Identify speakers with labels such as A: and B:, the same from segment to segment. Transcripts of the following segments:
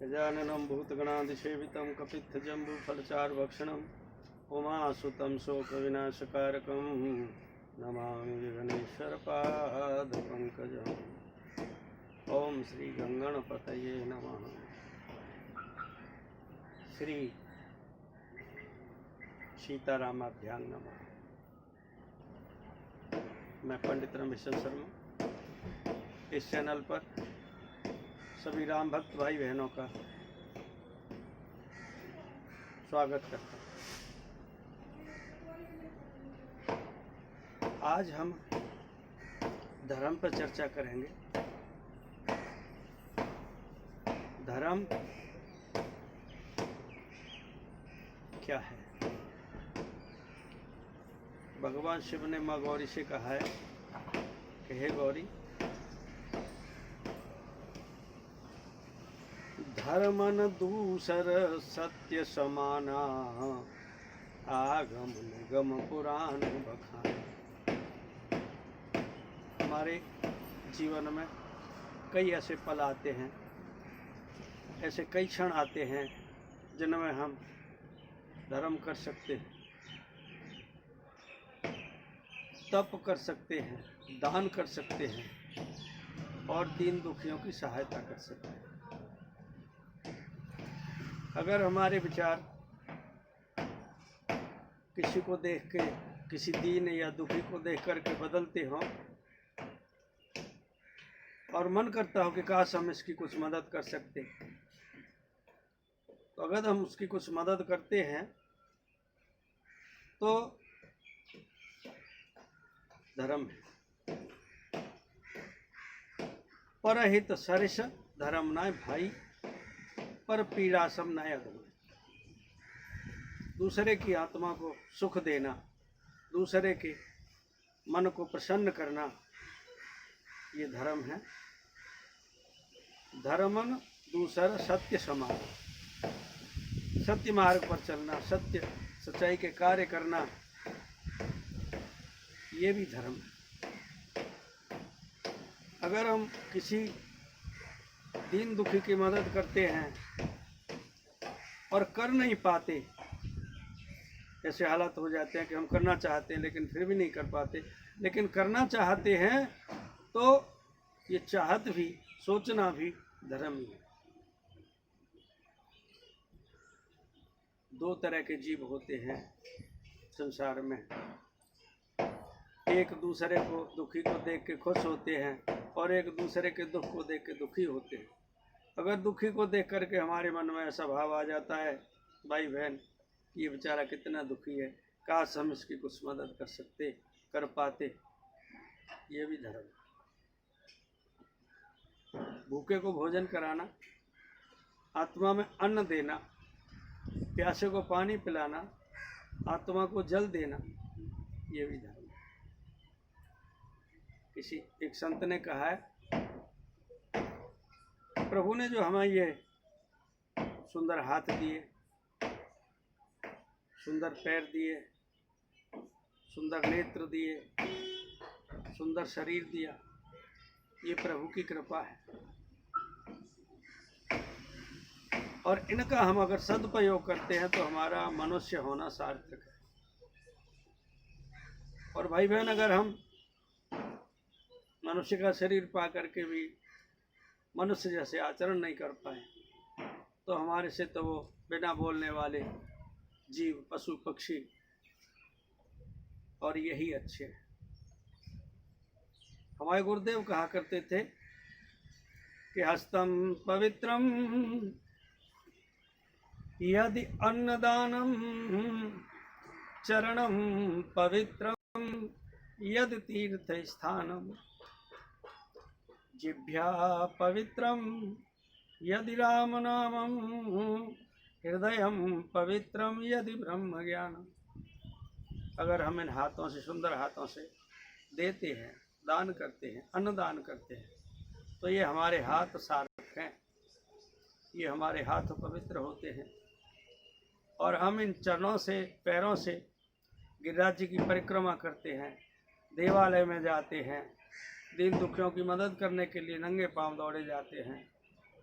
A: गजाननं भूतगणाधिसेवितं कपित्थजम्बूफलचारुभक्षणम् उमासुतं शोकविनाशकारकं नमामि विघ्नेश्वरपादपङ्कजम्। ओम श्री गंगणपतये नमः। श्री सीतारामाभ्यां नमः। मैं पंडित रमेश्वर शर्मा इस चैनल पर सभी राम भक्त भाई बहनों का स्वागत करता हूँ। आज हम धर्म पर चर्चा करेंगे। धर्म क्या है? भगवान शिव ने माँ गौरी से कहा है कि हे गौरी, धर्मन दूसर सत्य समाना, आगम निगम पुराण बखाना। हमारे जीवन में कई ऐसे पल आते हैं, ऐसे कई क्षण आते हैं जिनमें हम धर्म कर सकते हैं, तप कर सकते हैं, दान कर सकते हैं और दीन दुखियों की सहायता कर सकते हैं। अगर हमारे विचार किसी को देख के, किसी दीन या दुखी को देख करके बदलते हों और मन करता हो कि काश हम इसकी कुछ मदद कर सकते, तो अगर हम उसकी कुछ मदद करते हैं तो धर्म है। परहित सरिस धर्म नाय भाई, पर पीड़ा सम नाय अगम। दूसरे की आत्मा को सुख देना, दूसरे के मन को प्रसन्न करना, ये धर्म है। धर्मन दूसरा सत्य समान, सत्य मार्ग पर चलना, सत्य सच्चाई के कार्य करना, ये भी धर्म है। अगर हम किसी दीन दुखी की मदद करते हैं और कर नहीं पाते, ऐसे हालात हो जाते हैं कि हम करना चाहते हैं लेकिन फिर भी नहीं कर पाते, लेकिन करना चाहते हैं तो ये चाहत भी, सोचना भी धर्म ही है। दो तरह के जीव होते हैं संसार में। एक दूसरे को दुखी को देख के खुश होते हैं और एक दूसरे के दुख को देख के दुखी होते हैं। अगर दुखी को देख करके हमारे मन में ऐसा भाव आ जाता है, भाई बहन ये बेचारा कितना दुखी है, काश हम इसकी कुछ मदद कर सकते, कर पाते, ये भी धर्म है। भूखे को भोजन कराना, आत्मा में अन्न देना, प्यासे को पानी पिलाना, आत्मा को जल देना, ये भी धर्म है। किसी एक संत ने कहा है, प्रभु ने जो हमें ये सुंदर हाथ दिए, सुंदर पैर दिए, सुंदर नेत्र दिए, सुंदर शरीर दिया, ये प्रभु की कृपा है। और इनका हम अगर सदुपयोग करते हैं तो हमारा मनुष्य होना सार्थक है। और भाई बहन, अगर हम मनुष्य का शरीर पा करके भी मनुष्य जैसे आचरण नहीं कर पाए तो हमारे से तो वो बिना बोलने वाले जीव, पशु पक्षी और यही अच्छे हैं। हमारे गुरुदेव कहा करते थे कि हस्तम पवित्रम यदि अन्नदानम, चरणम पवित्रम यदि तीर्थ स्थानम, जिभ्या पवित्रम यदि राम नामम, हृदयम पवित्रम यदि ब्रह्म ज्ञानम। अगर हम इन हाथों से, सुंदर हाथों से देते हैं, दान करते हैं, अन्नदान करते हैं, तो ये हमारे हाथ सार्थक हैं, ये हमारे हाथ पवित्र होते हैं। और हम इन चरणों से, पैरों से गिरिराज जी की परिक्रमा करते हैं, देवालय में जाते हैं, दीन दुखियों की मदद करने के लिए नंगे पांव दौड़े जाते हैं,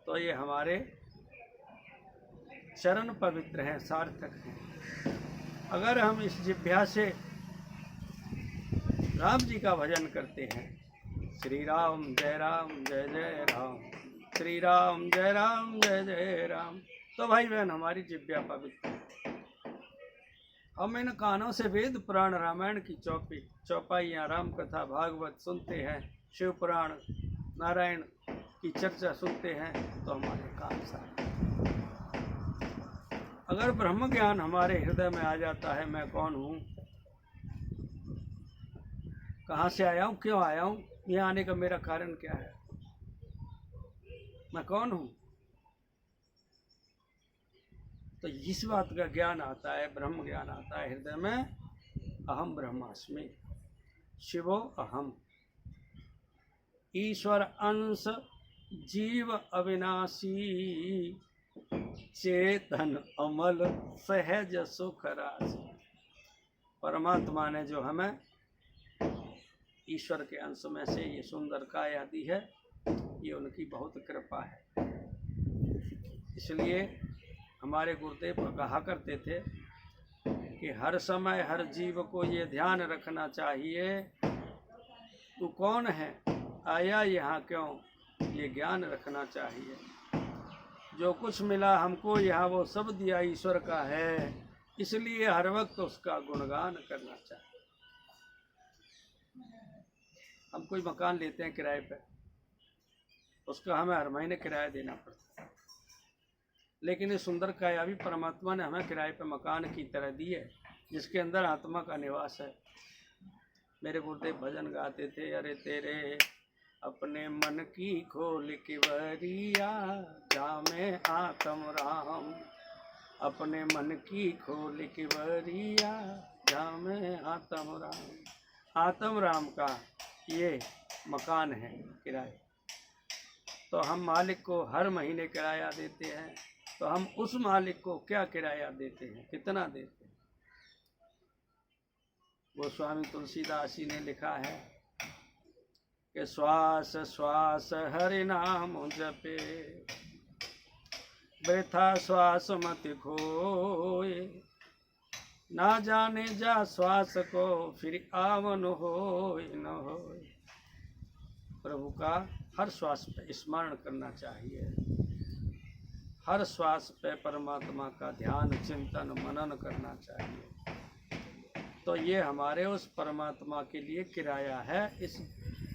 A: तो ये हमारे चरण पवित्र हैं, सार्थक हैं। अगर हम इस जिह्वा से राम जी का भजन करते हैं, श्री राम जय जय राम, श्री राम जय जय राम, तो भाई बहन हमारी जिह्वा पवित्र है। हम इन कानों से वेद पुराण रामायण की चौपाइयाँ, राम कथा, भागवत सुनते हैं, शिव पुराण, नारायण की चर्चा सुनते हैं, तो हमारे कान साफ। अगर ब्रह्म ज्ञान हमारे हृदय में आ जाता है, मैं कौन हूँ, कहाँ से आया हूँ, क्यों आया हूँ, यहाँ आने का मेरा कारण क्या है, मैं कौन हूँ, तो इस बात का ज्ञान आता है, ब्रह्म ज्ञान आता है हृदय में। अहम ब्रह्मास्मि, शिवो अहम, ईश्वर अंश, जीव अविनाशी, चेतन अमल, सहज सुख राशि। परमात्मा ने जो हमें ईश्वर के अंश में से ये सुंदर काया दी है, ये उनकी बहुत कृपा है। इसलिए हमारे गुरुदेव कहा करते थे कि हर समय हर जीव को ये ध्यान रखना चाहिए, तू कौन है, आया यहाँ क्यों, ये ज्ञान रखना चाहिए। जो कुछ मिला हमको यहाँ वो सब दिया ईश्वर का है, इसलिए हर वक्त उसका गुणगान करना चाहिए। हम कोई मकान लेते हैं किराए पे, उसका हमें हर महीने किराया देना पड़ता है, लेकिन ये सुंदर काया भी परमात्मा ने हमें किराए पे मकान की तरह दी है, जिसके अंदर आत्मा का निवास है। मेरे गुरुदेव भजन गाते थे, अरे तेरे अपने मन की खोल किवरिया, जामे आत्म राम, अपने मन की खोल किवरिया, जामे आत्म राम। आत्म राम का ये मकान है किराए, तो हम मालिक को हर महीने किराया देते हैं, तो हम उस मालिक को क्या किराया देते हैं, कितना देते हैं। गोस्वामी तुलसीदास जी ने लिखा है कि श्वास श्वास हरि नाम जपे, वृथा श्वास मत खोए, ना जाने जा श्वास को फिर आवन होए न होए। प्रभु का हर श्वास पे स्मरण करना चाहिए, हर श्वास पे परमात्मा का ध्यान चिंतन मनन करना चाहिए। तो ये हमारे उस परमात्मा के लिए किराया है, इस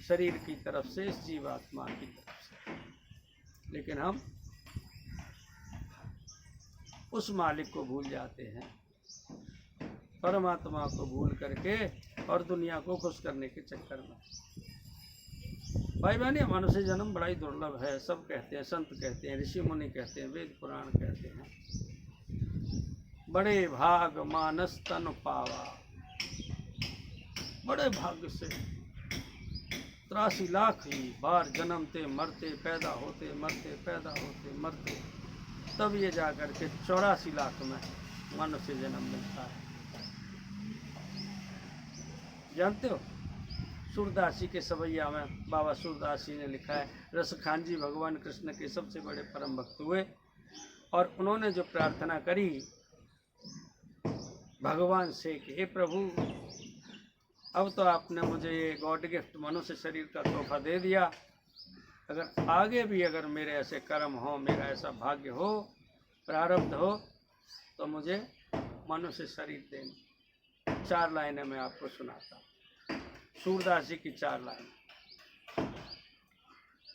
A: शरीर की तरफ से, इस जीवात्मा की तरफ से। लेकिन हम उस मालिक को भूल जाते हैं, परमात्मा को भूल करके, और दुनिया को खुश करने के चक्कर में। भाई बहन, मनुष्य जन्म बड़ा ही दुर्लभ है। सब कहते हैं, संत कहते हैं, ऋषि मुनि कहते हैं, वेद पुराण कहते हैं, बड़े भाग मानस तन पावा, बड़े भाग्य से 83 लाख बार जन्मते मरते, पैदा होते मरते, पैदा होते मरते, तब ये जाकर के 84 लाख में मनुष्य जन्म मिलता है। जानते हो, सूरदास जी के सवैया में बाबा सूरदास जी ने लिखा है, रसखान जी भगवान कृष्ण के सबसे बड़े परम भक्त हुए, और उन्होंने जो प्रार्थना करी भगवान से कि हे प्रभु, अब तो आपने मुझे ये गॉड गिफ्ट मनुष्य शरीर का तोहफा दे दिया, अगर आगे भी अगर मेरे ऐसे कर्म हो, मेरा ऐसा भाग्य हो, प्रारब्ध हो, तो मुझे मनुष्य शरीर देना। 4 लाइनें मैं आपको सुनाता हूँ, सूरदास जी की 4 लाइन।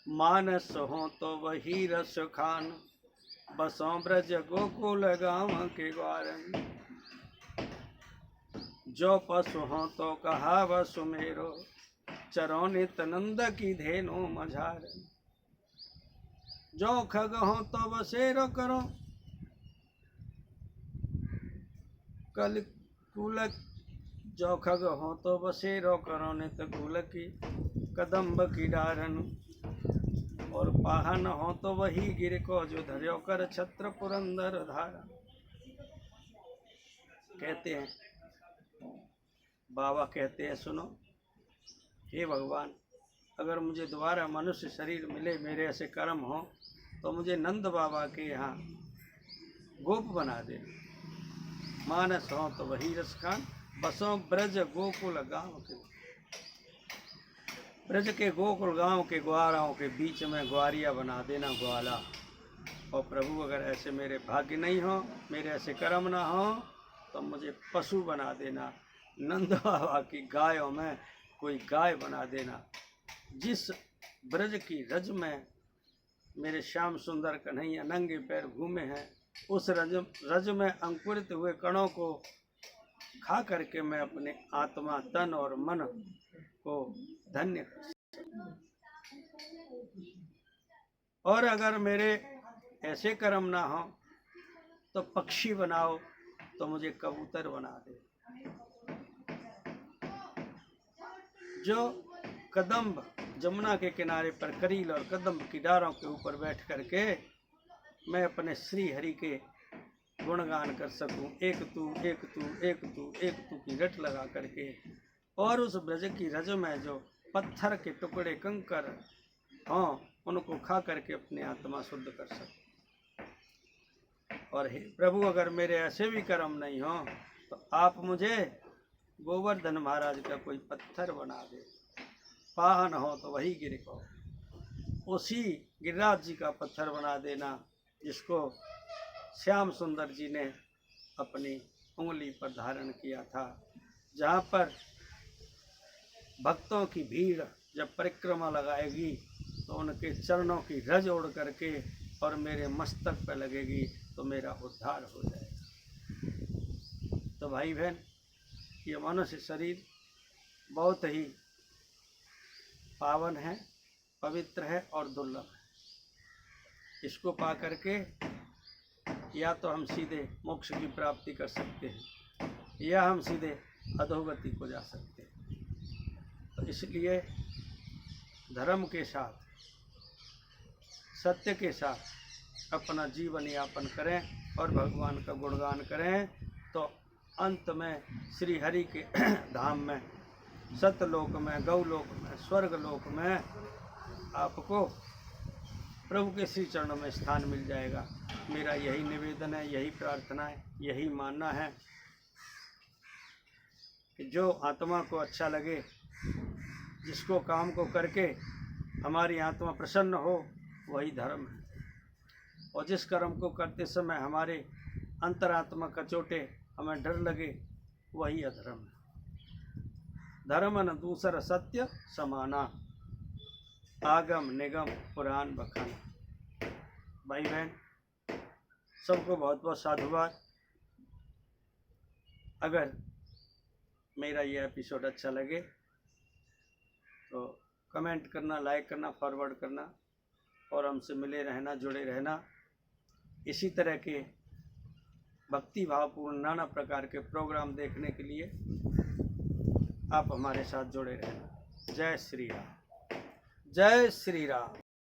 A: मानस हो तो वही रस खान, बसों ब्रज गोकुल गाँव के ग्वारन, जो पशु हो तो कहा वसु मेरो, चरो नित नंद की धेनु मझार, जो खग हो तो बसेरो करो, कल कुलक, जो खग हो तो बसेरो करो नित कुल की, कदम्ब की डारन, और पाहन हो तो वही गिर को, जो धर्यो कर छत्र पुरंदर धारा। कहते हैं बाबा, कहते हैं सुनो, हे भगवान, अगर मुझे दोबारा मनुष्य शरीर मिले, मेरे ऐसे कर्म हो, तो मुझे नंद बाबा के यहाँ गोप बना देना। मानस हो तो वही रस खान, बसों ब्रज गोकुल गांव के। ब्रज के गोकुल गांव के ग्वाराओं के बीच में ग्वारिया बना देना, ग्वाला। और प्रभु अगर ऐसे मेरे भाग्य नहीं हो, मेरे ऐसे कर्म ना हो, तो मुझे पशु बना देना। नंद बाबा की गायों में कोई गाय बना देना। जिस ब्रज की रज में मेरे श्याम सुंदर कन्हैया नंगे पैर घूमे हैं, उस रज में अंकुरित हुए कणों को खा करके मैं अपने आत्मा, तन और मन को धन्य कर सकूं। और अगर मेरे ऐसे कर्म ना हो तो पक्षी बनाओ, तो मुझे कबूतर बना दे। जो कदम्ब जमुना के किनारे पर करील और कदम्ब की डारों के ऊपर बैठ करके मैं अपने श्री हरि के गुणगान कर सकूं, एक तू एक तू एक तू एक तू की रट लगा करके। और उस ब्रज की रज में जो पत्थर के टुकड़े कंकर हों, उनको खा करके अपनी आत्मा शुद्ध कर सकूं। और हे प्रभु, अगर मेरे ऐसे भी कर्म नहीं हो तो आप मुझे गोवर्धन महाराज का कोई पत्थर बना दे। पाहन हो तो वही गिर को, उसी गिरिराज जी का पत्थर बना देना जिसको श्याम सुंदर जी ने अपनी उंगली पर धारण किया था। जहाँ पर भक्तों की भीड़ जब परिक्रमा लगाएगी तो उनके चरणों की रज उड़ करके और मेरे मस्तक पर लगेगी तो मेरा उद्धार हो जाएगा। तो भाई बहन, ये मनुष्य शरीर बहुत ही पावन है, पवित्र है और दुर्लभ है। इसको पा करके या तो हम सीधे मोक्ष की प्राप्ति कर सकते हैं या हम सीधे अधोगति को जा सकते हैं। तो इसलिए धर्म के साथ, सत्य के साथ अपना जीवन यापन करें और भगवान का गुणगान करें, तो अंत में श्री हरि के धाम में, सतलोक में, गौलोक में, स्वर्गलोक में आपको प्रभु के श्री चरणों में स्थान मिल जाएगा। मेरा यही निवेदन है, यही प्रार्थना है, यही मानना है कि जो आत्मा को अच्छा लगे, जिसको काम को करके हमारी आत्मा प्रसन्न हो, वही धर्म है। और जिस कर्म को करते समय हमारे अंतरात्मा कचोटे, हमें डर लगे, वही अधर्म है। धर्म न दूसर सत्य समाना, आगम निगम पुराण बखाना। भाई बहन, सबको बहुत बहुत साधुवाद। अगर मेरा ये एपिसोड अच्छा लगे तो कमेंट करना, लाइक करना, फॉरवर्ड करना और हमसे मिले रहना, जुड़े रहना। इसी तरह के भक्ति भावपूर्ण नाना प्रकार के प्रोग्राम देखने के लिए आप हमारे साथ जुड़े रहना। जय श्री राम, जय श्री राम।